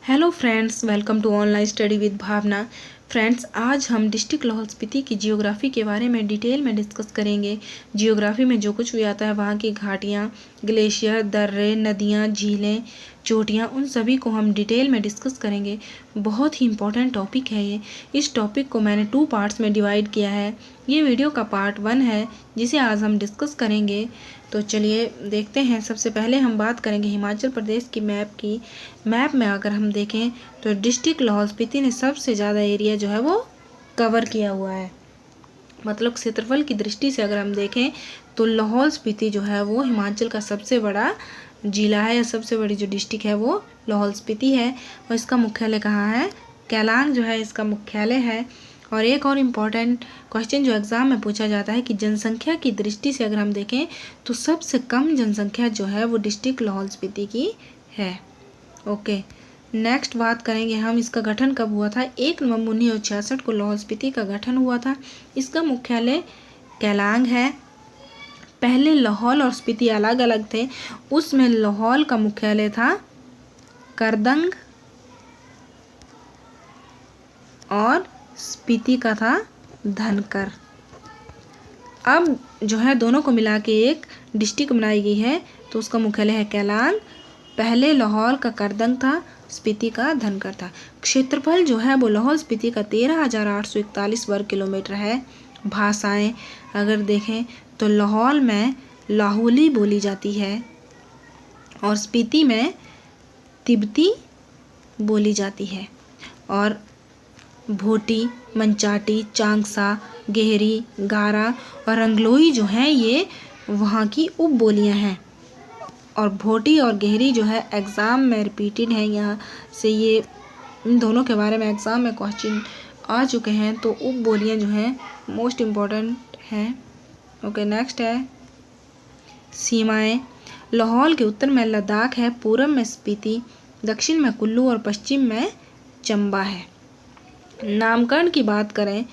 Hello friends, welcome to online study with Bhavna. Friends, आज हम district Lahaul Spiti की जियोग्राफी के बारे में डिटेल में डिस्कस करेंगे। जियोग्राफी में जो कुछ भी आता है, वहाँ की घाटियाँ, ग्लेशियर, दर्रे, नदियाँ, झीलें, चोटियाँ, उन सभी को हम डिटेल में डिस्कस करेंगे। बहुत ही इंपॉर्टेंट टॉपिक है ये। इस टॉपिक को मैंने 2 पार्ट्स में डिवाइड किया है। ये वीडियो का पार्ट 1 है जिसे आज हम डिस्कस करेंगे। तो चलिए देखते हैं। सबसे पहले हम बात करेंगे हिमाचल प्रदेश की मैप की। मैप में अगर हम देखें तो डिस्ट्रिक्ट लाहौल स्पीति ने सबसे ज़्यादा एरिया जो है वो कवर किया हुआ है। मतलब क्षेत्रफल की दृष्टि से अगर हम देखें तो लाहौल स्पीति जो है वो हिमाचल का सबसे बड़ा जिला है, या सबसे बड़ी जो डिस्ट्रिक्ट है वो लाहौल स्पीति है। और इसका मुख्यालय कहाँ है? केलांग जो है इसका मुख्यालय है। और एक और इम्पॉर्टेंट क्वेश्चन जो एग्ज़ाम में पूछा जाता है कि जनसंख्या की दृष्टि से अगर हम देखें तो सबसे कम जनसंख्या जो है वो डिस्ट्रिक्ट लाहौल स्पीति की है। ओके, नेक्स्ट बात करेंगे हम इसका गठन कब हुआ था। 1 नवंबर 1966 को लाहौल स्पीति का गठन हुआ था। इसका मुख्यालय केलांग है। पहले लाहौल और स्पीति अलग अलग थे। उसमें लाहौल का मुख्यालय था करदंग और स्पीति का था धनकर। अब जो है दोनों को मिला के एक डिस्ट्रिक्ट बनाई गई है, तो उसका मुख्यालय है केलांग। पहले लाहौल का करदंग था, स्पीति का धनकर था। क्षेत्रफल जो है वो लाहौल स्पीति का 13,841 वर्ग किलोमीटर है। भाषाएं अगर देखें तो लाहौल में लाहौली बोली जाती है और स्पीति में तिब्बती बोली जाती है। और भोटी, मंचाटी, चांगसा, गेहरी, गारा और रंगलोई जो हैं ये वहाँ की उप बोलियाँ हैं। और भोटी और गेहरी जो है एग्ज़ाम में रिपीटेड है। यहाँ से ये इन दोनों के बारे में एग्ज़ाम में क्वेश्चन आ चुके हैं, तो उप बोलियाँ जो हैं मोस्ट इम्पॉर्टेंट हैं। ओके, नेक्स्ट है सीमाएं। लाहौल के उत्तर में लद्दाख है, पूर्व में स्पीति, दक्षिण में कुल्लू और पश्चिम में चंबा है। नामकरण की बात करें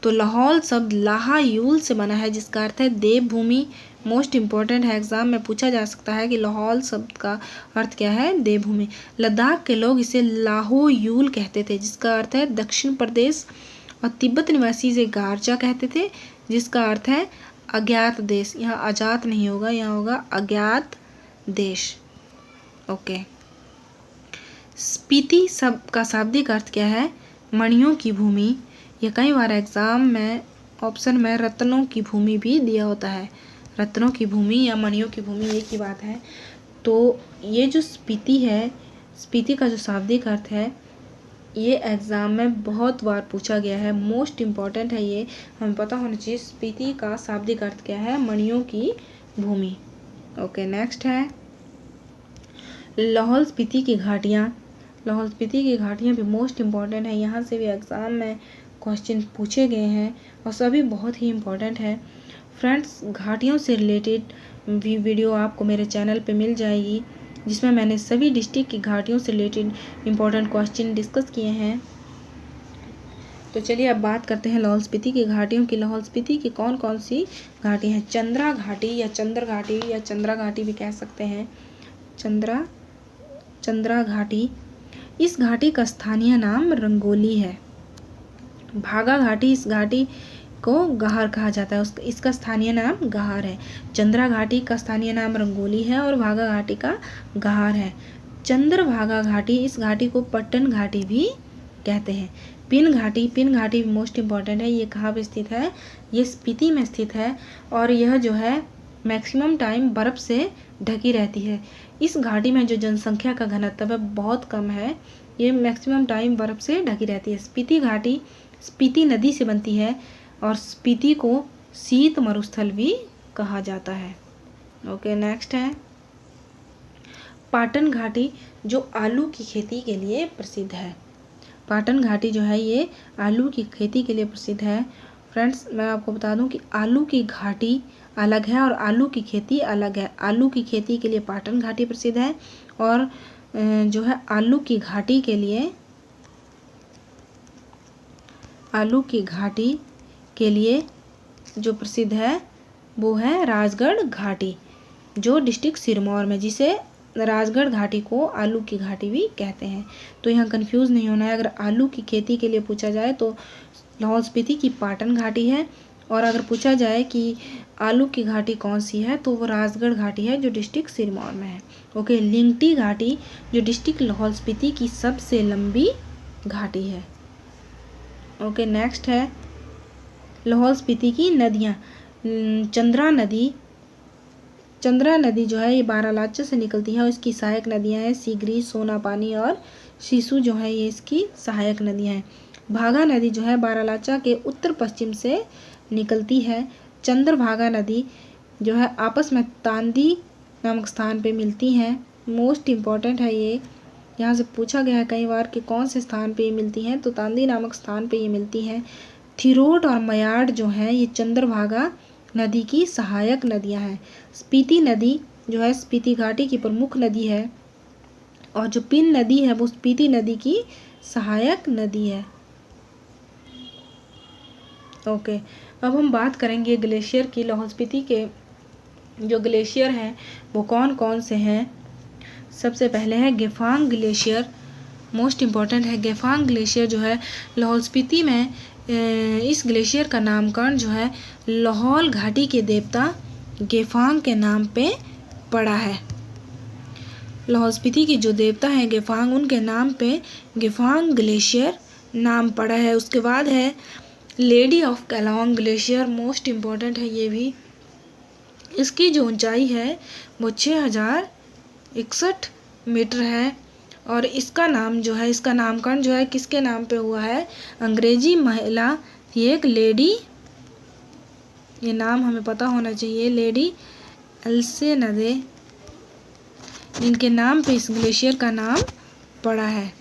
तो लाहौल शब्द लाहा यूल से बना है, जिसका अर्थ है देवभूमि। मोस्ट इम्पॉर्टेंट है, एग्जाम में पूछा जा सकता है कि लाहौल शब्द का अर्थ क्या है? देवभूमि। लद्दाख के लोग इसे लाहो यूल कहते थे, जिसका अर्थ है दक्षिण प्रदेश। और तिब्बत निवासी इसे गारचा कहते थे, जिसका अर्थ है अज्ञात देश। यहाँ आजात नहीं होगा, यहाँ होगा अज्ञात देश। ओके, स्पीति शब्द का शाब्दिक अर्थ क्या है? मणियों की भूमि। यह कई बार एग्जाम में ऑप्शन में रत्नों की भूमि भी दिया होता है। रत्नों की भूमि या मणियों की भूमि एक ही बात है। तो ये जो स्पीति है, स्पीति का जो शाब्दिक अर्थ है, ये एग्ज़ाम में बहुत बार पूछा गया है। मोस्ट इम्पॉर्टेंट है, ये हमें पता होना चाहिए। स्पीति का शाब्दिक अर्थ क्या है? मणियों की भूमि। ओके, नेक्स्ट है लाहौल स्पीति की घाटियाँ। लाहौल स्पीति की घाटियाँ भी मोस्ट इम्पॉर्टेंट है। यहाँ से भी एग्ज़ाम में क्वेश्चन पूछे गए हैं और सभी बहुत ही इम्पॉर्टेंट है। फ्रेंड्स, घाटियों से रिलेटेड भी वीडियो आपको मेरे चैनल पे मिल जाएगी, जिसमें मैंने सभी डिस्ट्रिक्ट की घाटियों से रिलेटेड इम्पॉर्टेंट क्वेश्चन डिस्कस किए हैं। तो चलिए अब बात करते हैं लाहौल स्पीति की घाटियों की। लाहौल स्पीति की कौन कौन सी घाटी हैं? चंद्रा घाटी या चंद्र घाटी या चंद्रा घाटी भी कह सकते हैं। चंद्रा घाटी। इस घाटी का स्थानीय नाम रंगोली है। भागा घाटी, इस घाटी को गहार कहा जाता है, इसका स्थानीय नाम गहार है। चंद्रा घाटी का स्थानीय नाम रंगोली है और भागा घाटी का गहार है। चंद्रभागा घाटी, इस घाटी को पट्टन घाटी भी कहते हैं। पिन घाटी मोस्ट इम्पॉर्टेंट है। ये कहाँ पे स्थित है? ये स्पीति में स्थित है और यह जो है मैक्सिमम टाइम बर्फ़ से ढकी रहती है। इस घाटी में जो जनसंख्या का घनत्व है बहुत कम है। ये मैक्सिमम टाइम बर्फ़ से ढकी रहती है। स्पीति घाटी स्पीति नदी से बनती है और स्पीति को शीत मरुस्थल भी कहा जाता है। ओके, नेक्स्ट है पाटन घाटी, जो आलू की खेती के लिए प्रसिद्ध है। पाटन घाटी जो है ये आलू की खेती के लिए प्रसिद्ध है। फ्रेंड्स, मैं आपको बता दूं कि आलू की घाटी अलग है और आलू की खेती अलग है। आलू की खेती के लिए पाटन घाटी प्रसिद्ध है और जो है आलू की घाटी के लिए जो प्रसिद्ध है वो है राजगढ़ घाटी, जो डिस्ट्रिक्ट सिरमौर में, जिसे राजगढ़ घाटी को आलू की घाटी भी कहते हैं। तो यहाँ कंफ्यूज नहीं होना है। अगर आलू की खेती के लिए पूछा जाए तो लाहौल स्पीति की पाटन घाटी है, और अगर पूछा जाए कि आलू की घाटी कौन सी है तो वो राजगढ़ घाटी है जो डिस्ट्रिक्ट सिरमौर में है। ओके, लिंगटी घाटी जो डिस्ट्रिक्ट लाहौल स्पीति की सबसे लंबी घाटी है। ओके, नेक्स्ट है लाहौल स्पीति की नदियाँ। चंद्रा नदी जो है ये बारालाचा से निकलती है और इसकी सहायक नदियाँ हैं सीगरी, सोना पानी और शीशु जो है ये इसकी सहायक नदियाँ हैं। भागा नदी जो है बारालाचा के उत्तर पश्चिम से निकलती है। चंद्रभागा नदी जो है आपस में तांदी नामक स्थान पे मिलती हैं। मोस्ट इम्पॉर्टेंट है ये, यहाँ से पूछा गया है कई बार कि कौन से स्थान पे ये मिलती हैं, तो तांदी नामक स्थान पे ये मिलती हैं। थिरोट और मयाड़ जो है ये चंद्रभागा नदी की सहायक नदियाँ हैं। स्पीति नदी जो है स्पीति घाटी की प्रमुख नदी है, और जो पिन नदी है वो स्पीति नदी की सहायक नदी है। ओके, अब हम बात करेंगे ग्लेशियर की। लाहौल स्पीति के जो ग्लेशियर हैं वो कौन कौन से हैं। सबसे पहले है गेफांग ग्लेशियर, मोस्ट इम्पॉर्टेंट है। गेफांग ग्लेशियर जो है लाहौल स्पीति में इस ग्लेशियर का नामकरण जो है लाहौल घाटी के देवता गेफांग के नाम पे पड़ा है। लाहौल स्पीति की जो देवता हैं गेफांग, उनके नाम पे गेफांग ग्लेशियर नाम पड़ा है। उसके बाद है lady of Kelong glacier, most important है ये भी। इसकी जो ऊंचाई है वो 6061 मीटर है, और इसका नाम जो है, इसका नामकरण जो है किसके नाम पे हुआ है, अंग्रेजी महिला थी एक लेडी, ये नाम हमें पता होना चाहिए, लेडी एल्सेनदे, इनके नाम पे इस ग्लेशियर का नाम पड़ा है।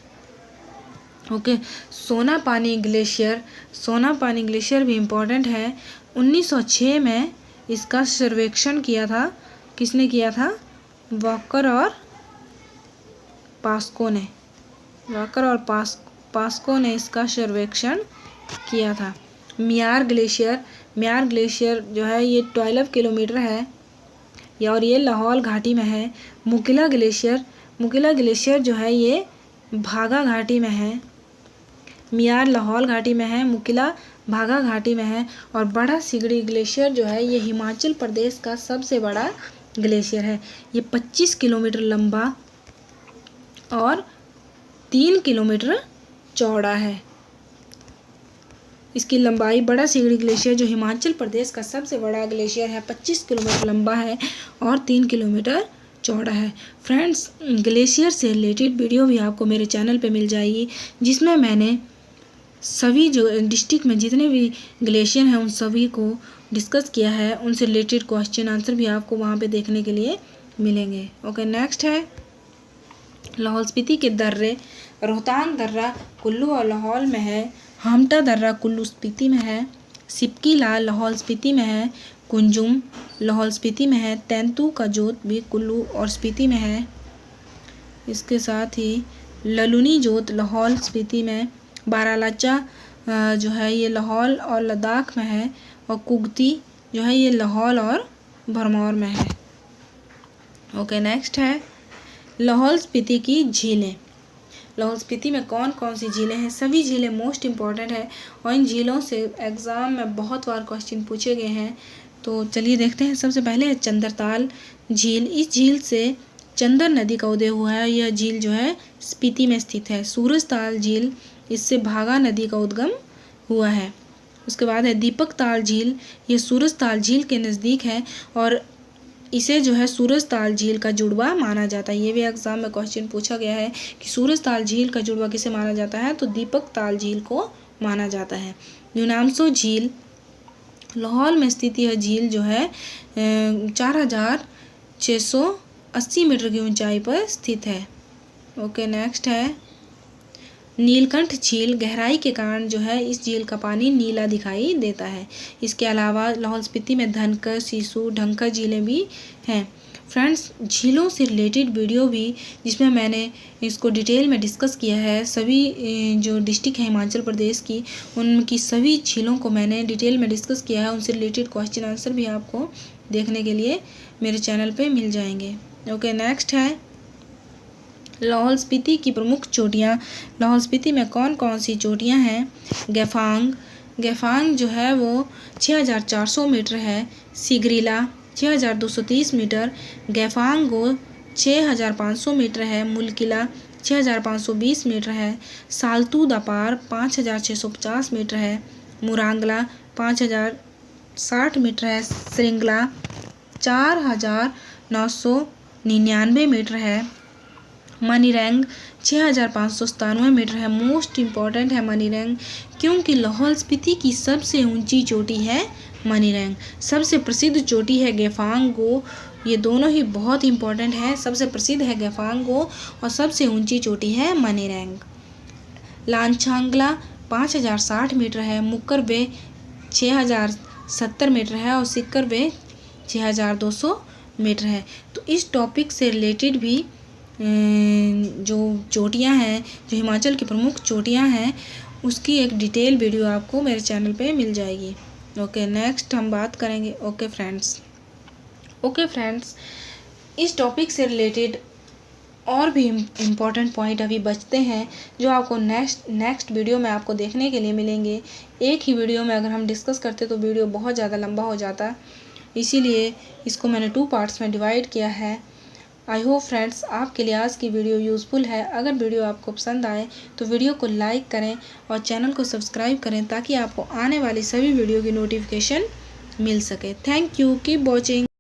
ओके, सोना पानी ग्लेशियर, सोना पानी ग्लेशियर भी इम्पोर्टेंट है। 1906 में इसका सर्वेक्षण किया था, किसने किया था, वॉकर और पास्को ने, वॉकर और पास्को ने इसका सर्वेक्षण किया था। मियार ग्लेशियर, मियार ग्लेशियर जो है ये 12 किलोमीटर है और ये लाहौल घाटी में है। मुकिला ग्लेशियर, मुकिला ग्लेशियर जो है ये भागा घाटी में है। मियार लाहौल घाटी में है, मुकिला भागा घाटी में है। और बड़ा सिगड़ी ग्लेशियर जो है ये हिमाचल प्रदेश का सबसे बड़ा ग्लेशियर है। ये 25 किलोमीटर लंबा और 3 किलोमीटर चौड़ा है। इसकी लंबाई, बड़ा सिगड़ी ग्लेशियर जो हिमाचल प्रदेश का सबसे बड़ा ग्लेशियर है, 25 किलोमीटर लंबा है और 3 किलोमीटर चौड़ा है। फ्रेंड्स, ग्लेशियर से रिलेटेड वीडियो भी आपको मेरे चैनल पे मिल जाएगी, जिसमें मैंने सभी जो डिस्ट्रिक्ट में जितने भी ग्लेशियर हैं उन सभी को डिस्कस किया है। उनसे रिलेटेड क्वेश्चन आंसर भी आपको वहाँ पे देखने के लिए मिलेंगे। ओके, नेक्स्ट है लाहौल स्पीति के दर्रे। रोहतांग दर्रा कुल्लू और लाहौल में है। हामटा दर्रा कुल्लू स्पीति में है। सिपकी लाल लाहौल स्पीति में है। कुंजुम लाहौल स्पीति में है। तेंतु का जोत भी कुल्लू और स्पीति में है। इसके साथ ही ललुनी जोत लाहौल स्पीति में। बारालाचा जो है ये लाहौल और लद्दाख में है। और कुगती जो है ये लाहौल और भरमौर में है। ओके, नेक्स्ट है लाहौल स्पीति की झीलें। लाहौल स्पीति में कौन कौन सी झीलें हैं, सभी झीलें मोस्ट इम्पॉर्टेंट है और इन झीलों से एग्ज़ाम में बहुत बार क्वेश्चन पूछे गए हैं। तो चलिए देखते हैं। सबसे पहले है चंद्रताल झील। इस झील से चंदर नदी का उदय हुआ है। यह झील जो है स्पीति में स्थित है। सूरजताल झील, इससे भागा नदी का उद्गम हुआ है। उसके बाद है दीपक ताल झील। ये सूरजताल झील के नज़दीक है और इसे जो है सूरजताल झील का जुड़वा माना जाता है। ये भी एग्जाम में क्वेश्चन पूछा गया है कि सूरजताल झील का जुड़वा किसे माना जाता है, तो दीपक ताल झील को माना जाता है। यूनामसो झील लाहौल में स्थित यह झील जो है 4680 मीटर की ऊंचाई पर स्थित है। ओके, नेक्स्ट है नीलकंठ झील। गहराई के कारण जो है इस झील का पानी नीला दिखाई देता है। इसके अलावा लाहौल स्पीति में धनकर, सीसू, ढंकर झीलें भी हैं। फ्रेंड्स, झीलों से रिलेटेड वीडियो भी जिसमें मैंने इसको डिटेल में डिस्कस किया है, सभी जो डिस्ट्रिक्ट है हिमाचल प्रदेश की उनकी सभी झीलों को मैंने डिटेल में डिस्कस किया है। उनसे रिलेटेड क्वेश्चन आंसर भी आपको देखने के लिए मेरे चैनल पे मिल जाएंगे। ओके, नेक्स्ट है लाहौल स्पीति की प्रमुख चोटियाँ। लाहौल स्पीति में कौन कौन सी चोटियाँ हैं? गेफांग जो है वो 6400 मीटर है। सिगरीला 6230 मीटर। गेफांगो 6500 मीटर है। मुलकिला 6520 मीटर है। सालतू दापार 5650 मीटर है। मुरांगला 5060 मीटर है। श्रृंगला 4999 मीटर है। मनीरैंग 6597 मीटर है। मोस्ट इम्पॉर्टेंट है मनीरैंग, क्योंकि लाहौल स्पीति की सबसे ऊंची चोटी है मनीरैंग। सबसे प्रसिद्ध चोटी है गेफांगो। ये दोनों ही बहुत इम्पॉर्टेंट है। सबसे प्रसिद्ध है गेफांगो और सबसे ऊंची चोटी है मनीरैंग। लांछांगला 5060 मीटर है। मुक्करबे 6070 मीटर है और सिक्करबे 6200 मीटर है। तो इस टॉपिक से रिलेटेड भी जो चोटियां हैं, जो हिमाचल की प्रमुख चोटियां हैं, उसकी एक डिटेल वीडियो आपको मेरे चैनल पे मिल जाएगी। ओके, नेक्स्ट हम बात करेंगे। ओके फ्रेंड्स, इस टॉपिक से रिलेटेड और भी इम्पॉर्टेंट पॉइंट अभी बचते हैं, जो आपको नेक्स्ट वीडियो में आपको देखने के लिए मिलेंगे। एक ही वीडियो में अगर हम डिस्कस करते तो वीडियो बहुत ज़्यादा लंबा हो जाता, इसीलिए इसको मैंने 2 पार्ट्स में डिवाइड किया है। आई होप फ्रेंड्स आपके लिए आज की वीडियो यूज़फुल है। अगर वीडियो आपको पसंद आए तो वीडियो को लाइक करें और चैनल को सब्सक्राइब करें, ताकि आपको आने वाली सभी वीडियो की नोटिफिकेशन मिल सके। Thank you, keep watching.